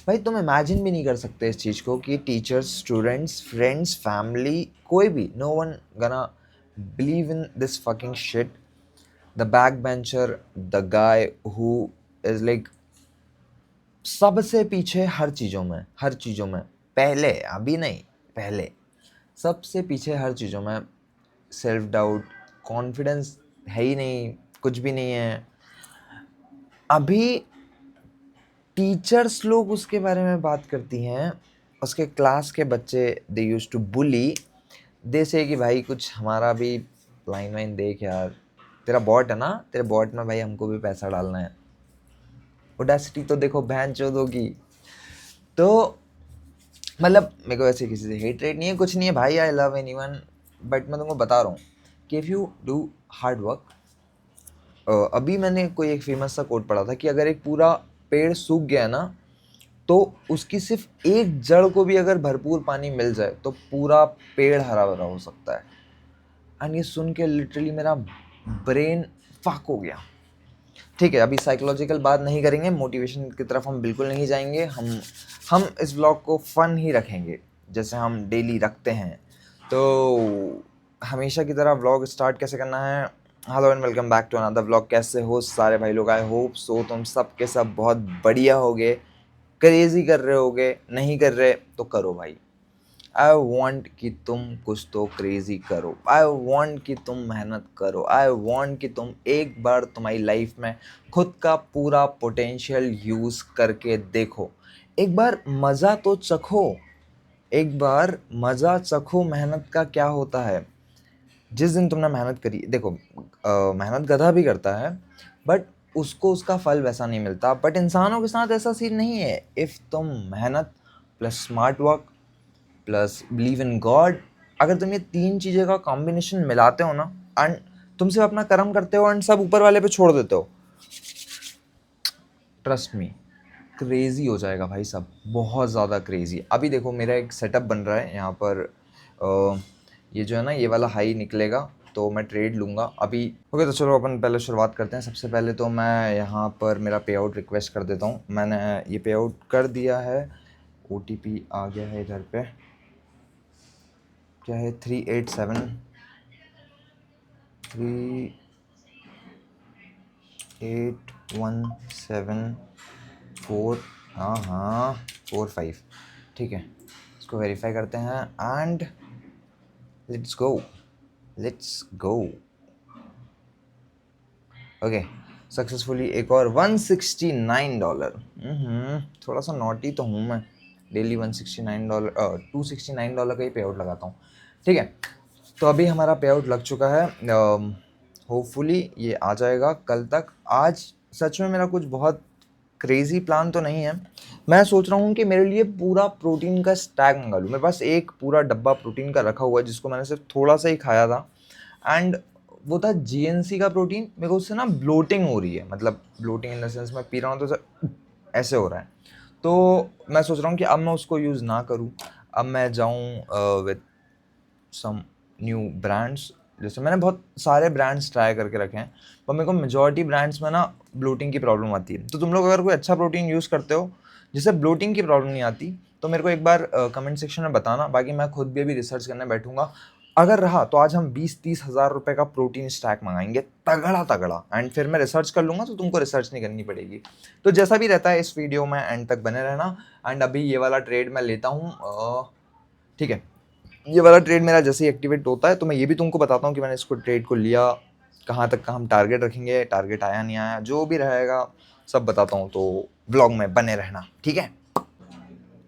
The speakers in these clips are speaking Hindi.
भाई तुम इमेजिन भी नहीं कर सकते इस चीज़ को कि टीचर्स, स्टूडेंट्स, फ्रेंड्स, फैमिली, कोई भी, no one gonna believe in this fucking shit. The back bencher, the guy who is like सबसे पीछे हर चीज़ों में, हर चीज़ों में पहले, अभी नहीं, पहले सबसे पीछे हर चीज़ों में. सेल्फ डाउट, कॉन्फिडेंस है ही नहीं, कुछ भी नहीं है. अभी टीचर्स लोग उसके बारे में बात करती हैं, उसके क्लास के बच्चे, दे यूज टू बुली, दे से कि भाई कुछ हमारा भी लाइन वाइन देख यार, तेरा बॉट है ना, तेरे बॉट में भाई हमको भी पैसा डालना है. ओडेसिटी तो देखो बहन चोदों की. तो मतलब मेरे को ऐसे किसी से हेट रेट नहीं है, कुछ नहीं है भाई, आई लव एनीवन. बट मैं तुमको बता रहा हूँ कि if you do hard work. अभी मैंने कोई एक फेमस सा कोट पढ़ा था कि अगर एक पूरा पेड़ सूख गया ना, तो उसकी सिर्फ एक जड़ को भी अगर भरपूर पानी मिल जाए तो पूरा पेड़ हरा भरा हो सकता है. एंड ये सुन के लिटरली मेरा ब्रेन फक हो गया. ठीक है, अभी साइकोलॉजिकल बात नहीं करेंगे, मोटिवेशन की तरफ हम बिल्कुल नहीं जाएंगे. हम इस व्लॉग को फन ही रखेंगे जैसे हम डेली रखते हैं. तो हमेशा की तरह व्लॉग स्टार्ट कैसे करना है. Hello and welcome back to another vlog. कैसे हो सारे भाई लोग, आई होप सो तुम सब के सब बहुत बढ़िया होगे. क्रेजी कर रहे होगे, नहीं कर रहे तो करो भाई. आई वॉन्ट कि तुम कुछ तो क्रेजी करो. आई वॉन्ट कि तुम मेहनत करो. आई वॉन्ट कि तुम एक बार तुम्हारी लाइफ में खुद का पूरा पोटेंशियल यूज़ करके देखो. एक बार मज़ा तो चखो. एक बार मज़ा चखो मेहनत का क्या होता है. जिस दिन तुमने मेहनत करी, देखो मेहनत गधा भी करता है बट उसको उसका फल वैसा नहीं मिलता. बट इंसानों के साथ ऐसा सीन नहीं है. इफ़ तुम मेहनत plus smart work plus believe in God, अगर तुम ये तीन चीज़ें का कॉम्बिनेशन मिलाते हो ना, एंड तुम सिर्फ अपना कर्म करते हो एंड सब ऊपर वाले पे छोड़ देते हो, ट्रस्ट मी, क्रेजी हो जाएगा भाई सब, बहुत ज़्यादा क्रेजी. अभी देखो मेरा एक सेटअप बन रहा है यहाँ पर. ये जो है ना, ये वाला हाई निकलेगा तो मैं ट्रेड लूँगा अभी. ओके, तो चलो अपन पहले शुरुआत करते हैं. सबसे पहले तो मैं यहाँ पर मेरा पे आउट रिक्वेस्ट कर देता हूँ. मैंने ये पे आउट कर दिया है. OTP आ गया है इधर पे. क्या है, 3874, हाँ हाँ 45. ठीक है, इसको वेरीफाई करते हैं and let's go, let's go. Okay, successfully एक और $169. थोड़ा सा नॉटी तो हूँ मैं. डेली $169, $269 का ही पे आउट लगाता हूँ. ठीक है, तो अभी हमारा पे आउट लग चुका है. होपफुली ये आ जाएगा कल तक. आज सच में मेरा कुछ बहुत क्रेजी प्लान तो नहीं है. मैं सोच रहा हूँ कि मेरे लिए पूरा प्रोटीन का स्टैक मंगा लूँ. मेरे पास एक पूरा डब्बा प्रोटीन का रखा हुआ है जिसको मैंने सिर्फ थोड़ा सा ही खाया था. एंड वो था GNC का प्रोटीन. मेरे को उससे ना ब्लोटिंग हो रही है, मतलब ब्लोटिंग इन द सेंस मैं पी रहा हूँ तो ऐसे हो रहा है. तो मैं सोच रहा हूँ कि अब मैं उसको यूज़ ना करूँ. अब मैं जाऊँ विद सम न्यू ब्रांड्स. जैसे मैंने बहुत सारे ब्रांड्स ट्राई करके रखे हैं पर मेरे को मेजॉरिटी ब्रांड्स में ना ब्लोटिंग की प्रॉब्लम आती है. तो तुम लोग अगर कोई अच्छा प्रोटीन यूज़ करते हो जिससे ब्लोटिंग की प्रॉब्लम नहीं आती तो मेरे को एक बार कमेंट सेक्शन में बताना. बाकी मैं खुद भी अभी रिसर्च करने बैठूंगा. अगर रहा तो आज हम 20-30 हज़ार रुपये का प्रोटीन स्टैक मंगाएंगे, तगड़ा तगड़ा. एंड फिर मैं रिसर्च कर लूँगा तो तुमको रिसर्च नहीं करनी पड़ेगी. तो जैसा भी रहता है इस वीडियो में एंड तक बने रहना. एंड अभी ये वाला ट्रेड मैं लेता हूँ. ठीक है, ये वाला ट्रेड मेरा जैसे ही एक्टिवेट होता है तो मैं ये भी तुमको बताता हूँ कि मैंने इसको ट्रेड को लिया, कहाँ तक का हम टारगेट रखेंगे, टारगेट आया नहीं आया, जो भी रहेगा सब बताता हूँ. तो व्लॉग में बने रहना, ठीक है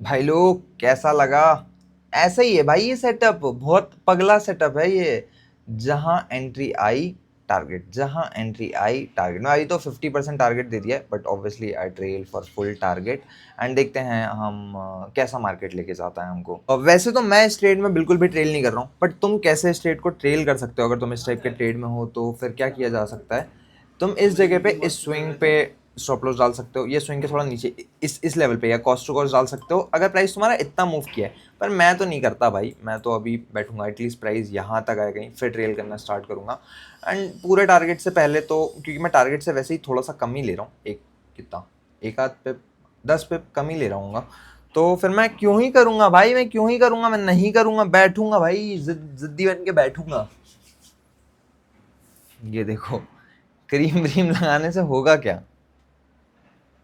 भाई लोग. कैसा लगा? ऐसा ही है भाई ये सेटअप, बहुत पगला सेटअप है ये. जहाँ एंट्री आई टारगेट, जहाँ एंट्री आई टारगेट. मैं अभी तो 50% टारगेट दे दिया है but obviously I trail for full target. And देखते हैं हम कैसा मार्केट लेके जाता है हमको. और वैसे तो मैं इस ट्रेड में बिल्कुल भी ट्रेल नहीं कर रहा हूँ, बट तुम कैसे इस ट्रेड को ट्रेल कर सकते हो. अगर तुम इस टाइप के ट्रेड में हो तो फिर क्या किया जा सकता है. तुम इस जगह पे इस स्विंग पे स्टॉप लॉस डाल सकते हो. ये स्विंग के थोड़ा नीचे इस लेवल पे या कॉस्ट टू कॉस्ट डाल सकते हो अगर प्राइस तुम्हारा इतना मूव किया है. पर मैं तो नहीं करता भाई. मैं तो अभी बैठूंगा एटलीस्ट प्राइस यहाँ तक आए कहीं, फिर ट्रेल करना स्टार्ट करूँगा. एंड पूरे टारगेट से पहले तो, क्योंकि मैं टारगेट से वैसे ही थोड़ा सा कम ही ले रहा हूँ, एक कितना, एक आध पे 10 पिप कम ही ले रहा हूँ, तो फिर मैं क्यों ही करूँगा भाई, मैं क्यों ही करूँगा, मैं नहीं करूँगा, बैठूंगा भाई, जिद्दी बन के बैठूंगा। ये देखो, क्रीम व्रीम लगाने से होगा क्या,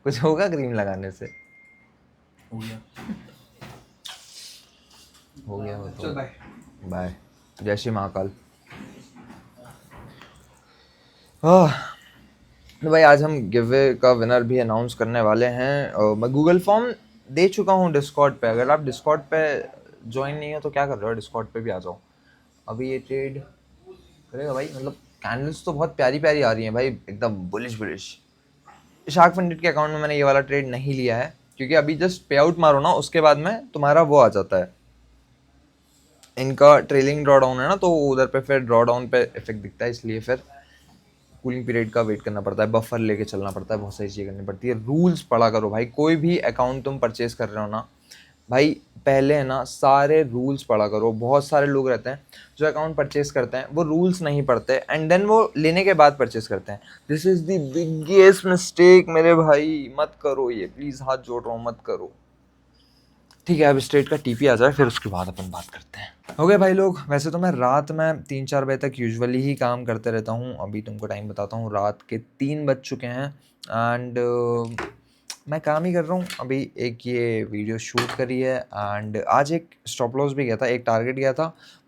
कुछ होगा क्रीम लगाने से? हो गया। हो गया वो चल तो। बाय। बाय, जय श्री महाकाल। तो भाई आज हम गिवे का विनर भी अनाउंस करने वाले हैं। मैं गूगल फॉर्म दे चुका हूँ डिस्कॉर्ड पे, अगर आप डिस्कॉर्ड पे ज्वाइन नहीं हो तो क्या कर रहे हो, डिस्कॉर्ड पे भी आ जाओ। अभी ये ट्रेड करेगा भाई, मतलब कैंडल्स तो बहुत प्यारी प्यारी आ रही हैं भाई, एकदम बुलिश बुलिश। शार्क पंडित के अकाउंट में मैंने ये वाला ट्रेड नहीं लिया है, क्योंकि अभी जस्ट पे आउट मारो ना, उसके बाद में तुम्हारा वो आ जाता है, इनका ट्रेलिंग ड्रॉ डाउन है ना, तो उधर पे फिर ड्रॉ डाउन पे इफेक्ट दिखता है, इसलिए फिर कूलिंग पीरियड का वेट करना पड़ता है, बफर लेके चलना पड़ता है, बहुत सारी चीज़ें करनी पड़ती है। रूल्स पढ़ा करो भाई, कोई भी अकाउंट तुम परचेज कर रहे हो ना भाई, पहले है ना सारे रूल्स पढ़ा करो। बहुत सारे लोग रहते हैं जो अकाउंट परचेज करते हैं, वो रूल्स नहीं पढ़ते एंड देन वो लेने के बाद परचेज करते हैं। This is the biggest mistake मेरे भाई, मत करो ये, प्लीज़ हाथ जोड़ रहा हूँ, मत करो। ठीक है, अब स्ट्रेट का टीपी आ जाए, फिर उसके बाद अपन बात करते हैं। हो गए भाई लोग, वैसे तो मैं रात में 3-4 बजे तक यूजुअली ही काम करते रहता हूँ। अभी तुमको टाइम बताता हूँ, रात के 3 बज चुके हैं एंड मैं काम ही कर रहा हूँ अभी। एक ये वीडियो शूट करी है एंड आज एक स्टॉप लॉस भी गया था, एक टारगेट गया था,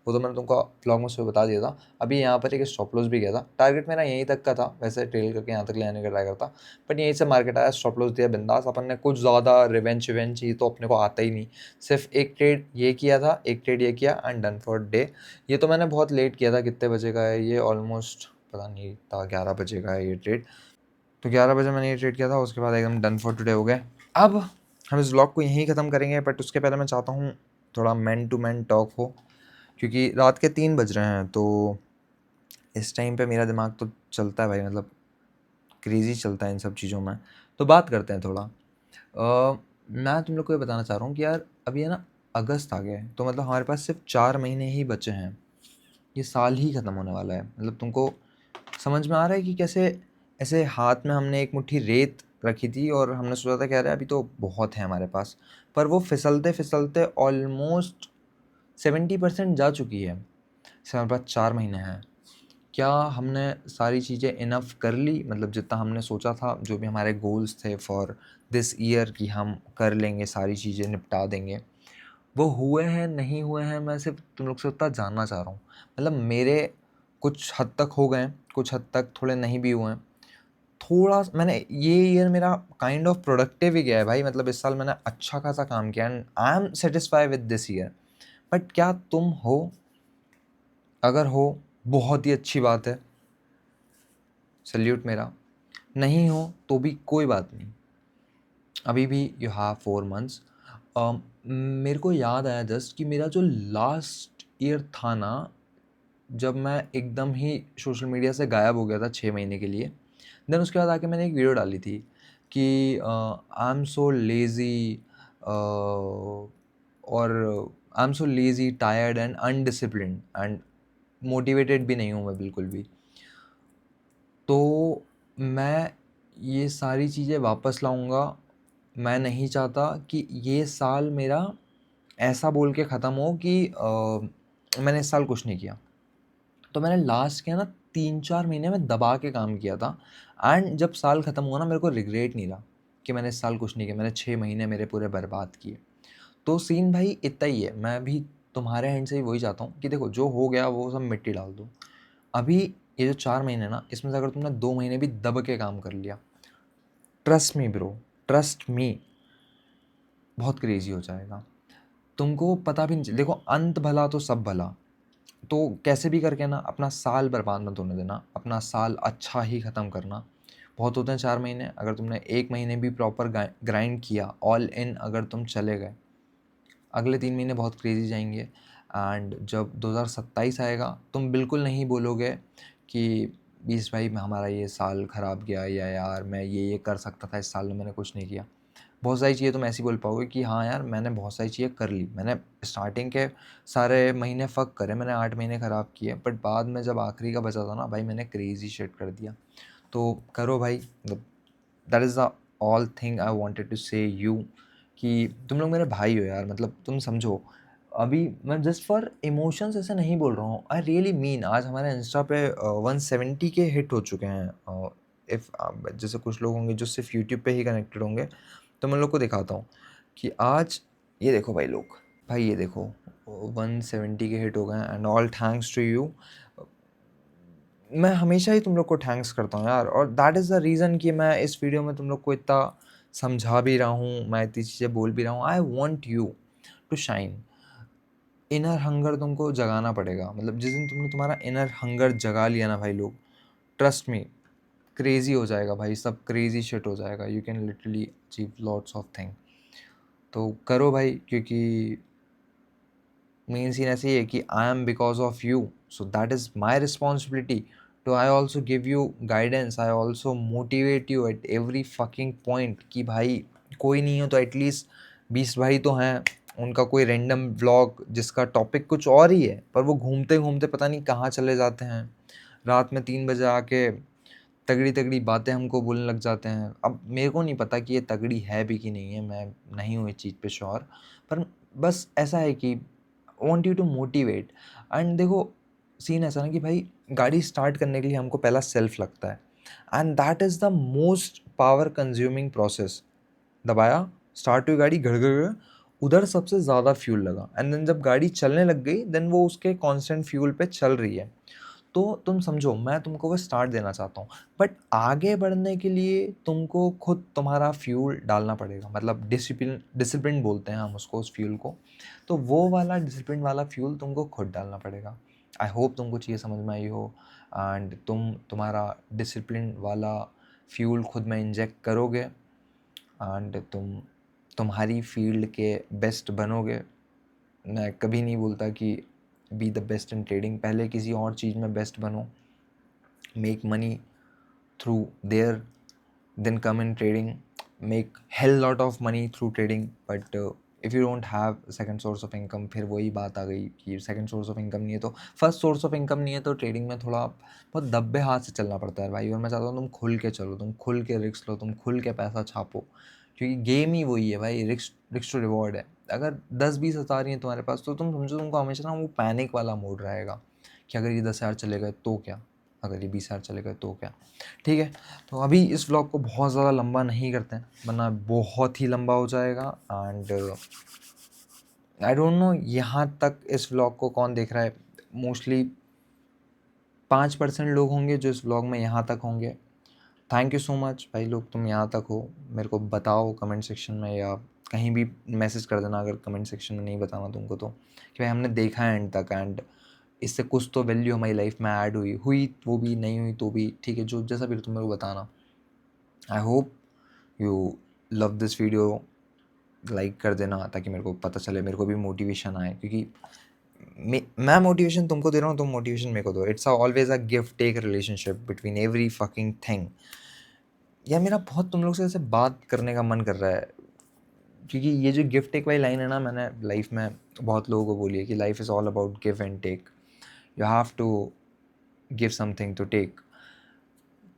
वो तो मैंने तुमको व्लॉग में सुबह बता दिया था। अभी यहाँ पर एक स्टॉप लॉस भी गया था, टारगेट मेरा यहीं तक का था, वैसे ट्रेल करके यहाँ तक ले आने का ट्राई करता, बट यहीं से मार्केट आया, स्टॉप लॉस दिया बिंदास। अपन ने कुछ ज़्यादा रिवेंज विवेंज ये तो अपने को आता ही नहीं, सिर्फ एक ट्रेड ये किया था, एक ट्रेड ये किया एंड डन फॉर डे। ये तो मैंने बहुत लेट किया था, कितने बजे का है ये, ऑलमोस्ट पता नहीं था, 11 बजे का है ये ट्रेड, तो 11 बजे मैंने ये ट्रेड किया था, उसके बाद एकदम डन फॉर टुडे हो गए। अब हम इस व्लॉग को यहीं ख़त्म करेंगे, बट उसके पहले मैं चाहता हूँ थोड़ा मैन टू मैन टॉक हो, क्योंकि रात के 3 बज रहे हैं, तो इस टाइम पे मेरा दिमाग तो चलता है भाई, मतलब क्रेज़ी चलता है इन सब चीज़ों में। तो बात करते हैं थोड़ा। मैं तुम लोग को ये बताना चाह रहा हूँ कि यार अभी है ना अगस्त आ गया है, तो मतलब हमारे पास सिर्फ 4 महीने ही बचे हैं, ये साल ही ख़त्म होने वाला है। मतलब तुमको समझ में आ रहा है कि कैसे ऐसे हाथ में हमने एक मुट्ठी रेत रखी थी और हमने सोचा था कि अरे अभी तो बहुत है हमारे पास, पर वो फिसलते फिसलते ऑलमोस्ट 70% जा चुकी है। इससे हमारे पास 4 महीने हैं, क्या हमने सारी चीज़ें इनफ कर ली, मतलब जितना हमने सोचा था, जो भी हमारे गोल्स थे फॉर दिस ईयर कि हम कर लेंगे, सारी चीज़ें निपटा देंगे, वो हुए हैं नहीं हुए हैं, मैं सिर्फ तुम लोग से उतना जानना चाह रहा हूँ। मतलब मेरे कुछ हद तक हो गए हैं, कुछ हद तक थोड़े नहीं भी हुए हैं। थोड़ा मैंने ये ईयर मेरा काइंड ऑफ प्रोडक्टिव ही गया है भाई, मतलब इस साल मैंने अच्छा खासा काम किया and I am satisfied with this year. But क्या तुम हो? अगर हो बहुत ही अच्छी बात है, सल्यूट मेरा। नहीं हो तो भी कोई बात नहीं, अभी भी यू हैव 4 मंथ्स। मेरे को याद आया जस्ट कि मेरा जो लास्ट ईयर था ना, जब मैं एकदम ही सोशल मीडिया से गायब हो गया था 6 महीने के लिए, देन उसके बाद आके मैंने एक वीडियो डाली थी कि आई एम सो लेज़ी, और I am so lazy, tired and undisciplined and motivated भी नहीं हूँ मैं बिल्कुल भी। तो मैं ये सारी चीज़ें वापस लाऊंगा। मैं नहीं चाहता कि ये साल मेरा ऐसा बोल के ख़त्म हो कि मैंने इस साल कुछ नहीं किया। तो मैंने लास्ट के ना 3-4 महीने में दबा के काम किया था एंड जब साल ख़त्म हुआ ना, मेरे को रिग्रेट नहीं रहा कि मैंने इस साल कुछ नहीं किया, मैंने 6 महीने मेरे पूरे बर्बाद किए। तो सीन भाई इतना ही है, मैं भी तुम्हारे हैंड से ही वही चाहता हूँ कि देखो जो हो गया वो सब मिट्टी डाल दो। अभी ये जो 4 महीने ना, इसमें से अगर तुमने 2 महीने भी दब के काम कर लिया, trust me bro, trust me, बहुत क्रेजी हो जाएगा। तुमको पता भी नहीं, देखो अंत भला तो सब भला, तो कैसे भी करके ना अपना साल बर्बाद मत होने देना, अपना साल अच्छा ही ख़त्म करना। बहुत होते हैं 4 महीने, अगर तुमने 1 महीने भी प्रॉपर ग्राइंड किया, ऑल इन अगर तुम चले गए, अगले 3 महीने बहुत क्रेजी जाएंगे एंड जब 2027 आएगा तुम बिल्कुल नहीं बोलोगे कि 20 भाई में हमारा ये साल ख़राब गया, या यार मैं ये कर सकता था इस साल में, मैंने कुछ नहीं किया। बहुत सारी चीज़ें तुम ऐसी बोल पाओगे कि हाँ यार मैंने बहुत सारी चीज़ें कर ली, मैंने स्टार्टिंग के सारे महीने फ़क करे, मैंने 8 महीने ख़राब किए, बट बाद में जब आखिरी का बचा था ना भाई, मैंने क्रेजी शिट कर दिया। तो करो भाई, मतलब that is the all thing I wanted to say you कि तुम लोग मेरे भाई हो यार, मतलब तुम समझो। अभी मैं जस्ट फॉर इमोशंस ऐसे नहीं बोल रहा हूँ, आई रियली मीन। आज हमारे इंस्टा पे 170 के हिट हो चुके हैं। इफ़ जैसे कुछ लोग होंगे जो सिर्फ यूट्यूब पे ही कनेक्टेड होंगे, तो मैं लोग को दिखाता हूँ कि आज ये देखो भाई लोग, भाई ये देखो 170 के हिट हो गए and all thanks to you. मैं हमेशा ही तुम लोग को थैंक्स करता हूँ यार, और दैट इज़ द रीज़न कि मैं इस वीडियो में तुम लोग को इतना समझा भी रहा हूँ, मैं इतनी चीज़ें बोल भी रहा हूँ। I want you to shine. Inner hunger तुमको जगाना पड़ेगा, मतलब जिस दिन तुमने तुम्हारा इनर हंगर जगा लिया ना भाई लोग, ट्रस्ट मी, क्रेजी हो जाएगा भाई, सब क्रेजी शिट हो जाएगा। You can literally achieve lots of thing. तो करो भाई, क्योंकि मेन सीन ऐसे ही है कि I am because of you, so that is my responsibility to I also give you guidance, I also motivate you at every fucking point कि भाई कोई नहीं हो तो एटलीस्ट 20 भाई तो हैं, उनका कोई रैंडम व्लॉग जिसका टॉपिक कुछ और ही है, पर वो घूमते घूमते पता नहीं कहाँ चले जाते हैं, रात में 3 बजे आके तगड़ी तगड़ी बातें हमको बोलने लग जाते हैं। अब मेरे को नहीं पता कि ये तगड़ी है भी कि नहीं है, मैं नहीं हूँ इस चीज़ पे श्योर, पर बस ऐसा है कि want you to motivate. And देखो सीन ऐसा ना कि भाई गाड़ी स्टार्ट करने के लिए हमको पहला सेल्फ लगता है, and that is the most power consuming process. दबाया, स्टार्ट हुई गाड़ी, घड़ घड़ घड़, उधर सबसे ज़्यादा फ्यूल लगा, एंड देन जब गाड़ी चलने लग गई, देन वो उसके कांस्टेंट फ्यूल पे चल रही है। तो तुम समझो, मैं तुमको बस स्टार्ट देना चाहता हूँ, बट आगे बढ़ने के लिए तुमको खुद तुम्हारा फ्यूल डालना पड़ेगा, मतलब डिसिप्लिन, डिसिप्लिन बोलते हैं हम उसको, उस फ्यूल को। तो वो वाला डिसिप्लिन वाला फ्यूल तुमको खुद डालना पड़ेगा। आई होप तुमको चीज़ें समझ में आई हो, एंड तुम तुम्हारा डिसिप्लिन वाला फ्यूल खुद में इंजेक्ट करोगे, एंड तुम्हारी फील्ड के बेस्ट बनोगे। मैं कभी नहीं बोलता कि be the best in trading, पहले किसी और चीज़ में बेस्ट बनो, make money through there, then come in trading, make hell lot of money through trading. But if you don't have second source of income, फिर वही बात आ गई कि सेकंड सोर्स ऑफ इनकम नहीं है तो फर्स्ट सोर्स ऑफ इनकम नहीं है, तो ट्रेडिंग में थोड़ा बहुत दब्बे हाथ से चलना पड़ता है भाई। और मैं चाहता हूँ तुम खुल के चलो, तुम खुल के रिस्क लो, तुम खुल के पैसा छापो, क्योंकि गेम ही वही है भाई, रिस्क टू रिवॉर्ड है। अगर 10-20 हज़ार ही है तुम्हारे पास, तो तुम समझो तुमको हमेशा ना वो पैनिक वाला मोड रहेगा कि अगर ये 10,000 चले गए तो क्या, अगर ये 20,000 चले गए तो क्या। ठीक है, तो अभी इस व्लॉग को बहुत ज़्यादा लंबा नहीं करते हैं, वरना बहुत ही लंबा हो जाएगा। एंड आई डोंट नो यहाँ तक इस व्लॉग को कौन देख रहा है। मोस्टली 5% लोग होंगे जो इस व्लॉग में यहाँ तक होंगे। थैंक यू सो मच भाई लोग, तुम यहाँ तक हो। मेरे को बताओ कमेंट सेक्शन में, या कहीं भी मैसेज कर देना अगर कमेंट सेक्शन में नहीं बताना तुमको, तो कि भाई हमने देखा है एंड तक, एंड इससे कुछ तो वैल्यू हमारी लाइफ में ऐड हुई वो भी, नहीं हुई तो भी ठीक है, जो जैसा भी तुम मेरे को बताना। I hope you love this video, like कर देना ताकि मेरे को पता चले, मेरे को भी मोटिवेशन आए, क्योंकि मैं मोटिवेशन तुमको दे रहा हूँ, तुम मोटिवेशन मेरे को दो। It's always a give take relationship between every fucking thing. यार मेरा बहुत तुम लोग से ऐसे बात करने का मन कर रहा है, क्योंकि ये जो गिफ्ट टेक वाली लाइन है ना, मैंने लाइफ में बहुत लोगों को बोली है कि life is all about give and take, you have to give something to take.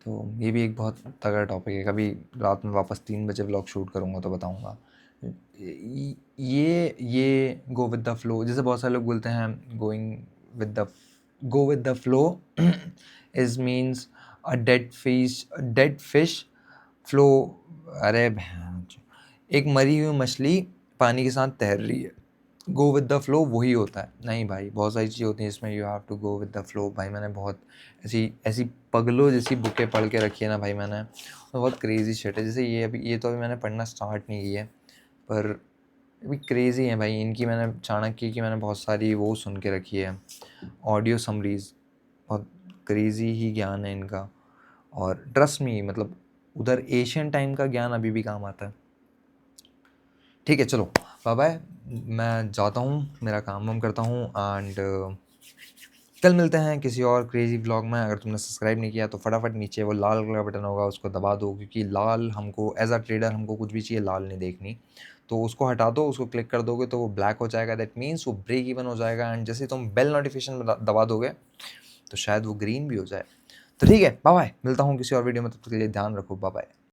तो ये भी एक बहुत तगड़ा टॉपिक है, कभी रात में वापस 3 बजे व्लॉग शूट करूँगा तो बताऊँगा। ये गो विद द फ्लो, जैसे बहुत सारे लोग बोलते हैं गो with the flow is means a dead fish flow. अरे एक मरी हुई मछली पानी के साथ तैर रही है, गो विद द फ्लो वही होता है। नहीं भाई, बहुत सारी चीज़ें होती हैं इसमें, you have to go with the flow. भाई मैंने बहुत ऐसी ऐसी पगलों जैसी बुकें पढ़ के रखी है ना भाई मैंने, बहुत क्रेजी शिट है। जैसे ये तो अभी मैंने पढ़ना स्टार्ट नहीं की है, पर अभी क्रेजी है भाई इनकी। मैंने चाणक्य की मैंने बहुत सारी वो सुन के रखी है, ऑडियो समरीज, बहुत क्रेजी ही ज्ञान है इनका। और ट्रस्ट मी, मतलब उधर एशियन टाइम का ज्ञान अभी भी काम आता है। ठीक है, चलो बाय बाय, मैं जाता हूँ, मेरा काम वाम करता हूँ, एंड कल मिलते हैं किसी और क्रेजी व्लॉग में। अगर तुमने सब्सक्राइब नहीं किया तो फटाफट नीचे वो लाल कलर का बटन होगा, उसको दबा दो, क्योंकि लाल हमको एज अ ट्रेडर हमको कुछ भी चाहिए लाल नहीं देखनी, तो उसको हटा दो, उसको क्लिक कर दोगे तो वो ब्लैक हो जाएगा, दैट मीन्स वो ब्रेक इवन हो जाएगा। एंड जैसे तुम बेल नोटिफिकेशन दबा दोगे तो शायद वो ग्रीन भी हो जाए। तो ठीक है, बाय बाय, मिलता हूँ किसी और वीडियो में, तब तक के लिए ध्यान रखो, बाय बाय।